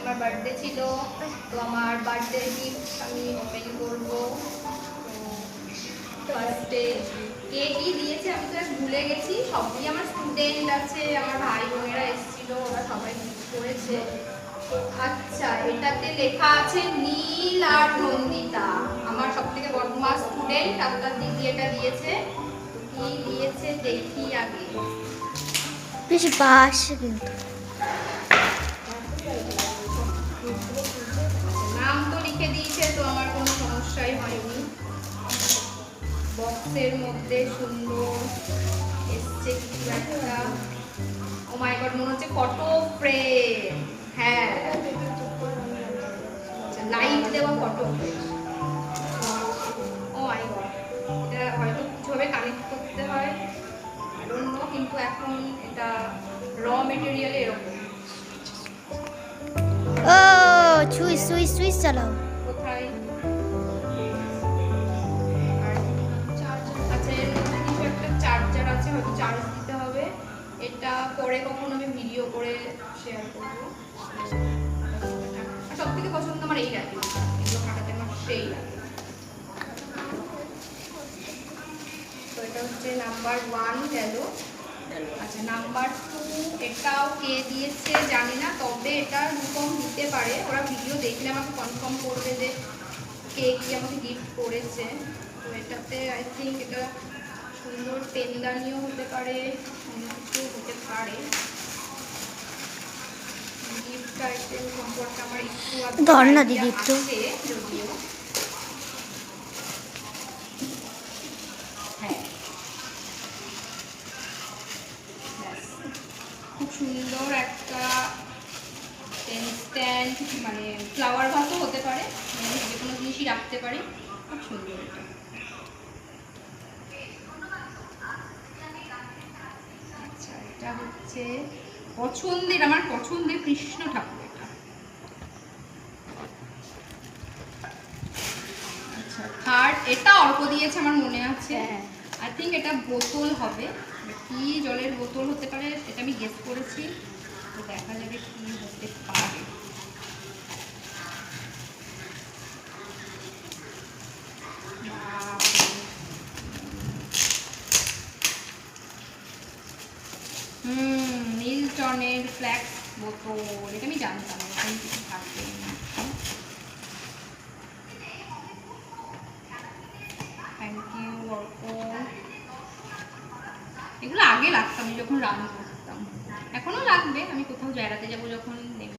আমার বার্থডে ছিল, তো আমার বার্থডে গিফট আমি ওপেন করবো। তো ফার্স্টে কে কি দিয়েছে আমি তো ভুলে গেছি, সবই আমার স্টুডেন্ট আছে, আমার ভাই বোনেরা এসেছিল, ওরা সবাই গিফট করেছে। আচ্ছা, এটাতে লেখা আছে নীল আর নন্দিতা, আমার সব থেকে বড়মা স্টুডেন্ট, আপনার দিদি এটা দিয়েছে। কি দিয়েছে দেখি আগে। বেশ বাস কিন্তু নাম তো লিখে দিয়েছে, তো আমার কোনো সমস্যাই হয়নি। বক্সের মধ্যে সুন্দর এসছে কিছু একটা। ও মাই গড, মনে হচ্ছে ফটো ফ্রেম। হ্যাঁ, লাইট দেওয়া ফটো ফ্রেম। ও মাই গড, এটা হয়তো কিভাবে কানেক্ট করতে হয় অন্য, কিন্তু এখন এটা র মেটেরিয়াল এরকম। ও সুইচ সুইচ সুইচ চালাও। কোথায়? আচ্ছা, এর মধ্যে কিছু একটা চার্জার আছে, হয়তো চার্জ দিতে হবে। এটা পরে কখন আমি ভিডিও করে শেয়ার করবো। সব থেকে পছন্দ আমার এই রাখি, এগুলো কাটাতে আমার সেই লাগে। তো এটা হচ্ছে নাম্বার 1 গেল। আচ্ছা, নাম্বার 2 এটাও কে দিয়েছে জানি না, তবে এটা রূপম দিতে পারে। ওরা ভিডিও দেখলে আমাকে কনফার্ম করবে যে কে কি আমাকে গিফট করেছে। তো এটাতে আই থিঙ্ক এটা সুন্দর পেনদানিও হতে পারে, অন্য কিছু হতে পারে। গিফট আইটেম সম্পর্কে আমার একটু ধর না দিদি একটু। যদিও হ্যাঁ, খুব সুন্দর একটা পেন স্ট্যান্ড, মানে ফ্লাওয়ার ভাসও হতে পারে, যে কোনো জিনিসই রাখতে পারি। খুব সুন্দর এটা। আচ্ছা, এটা হচ্ছে পছন্দের, আমার পছন্দের কৃষ্ণ ঠাকুর এটা। আচ্ছা, থার্ড এটা অল্প দিয়েছে আমার মনে আছে। আই থিঙ্ক এটা বোতল হবে, কি জলের বোতল হতে পারে এটা আমি গেস করেছি। তো দেখা যাবে কি হতে পারে। মিল্টনের ফ্ল্যাক্স বোতল, এটা আমি জানতাম এখানে কিছু থাকবে। থ্যাংক ইউ অল্প। এগুলো আগে লাগতো আমি যখন রান্না করতাম, এখনো লাগবে। আমি কোথাও বেড়াতে যাবো যখন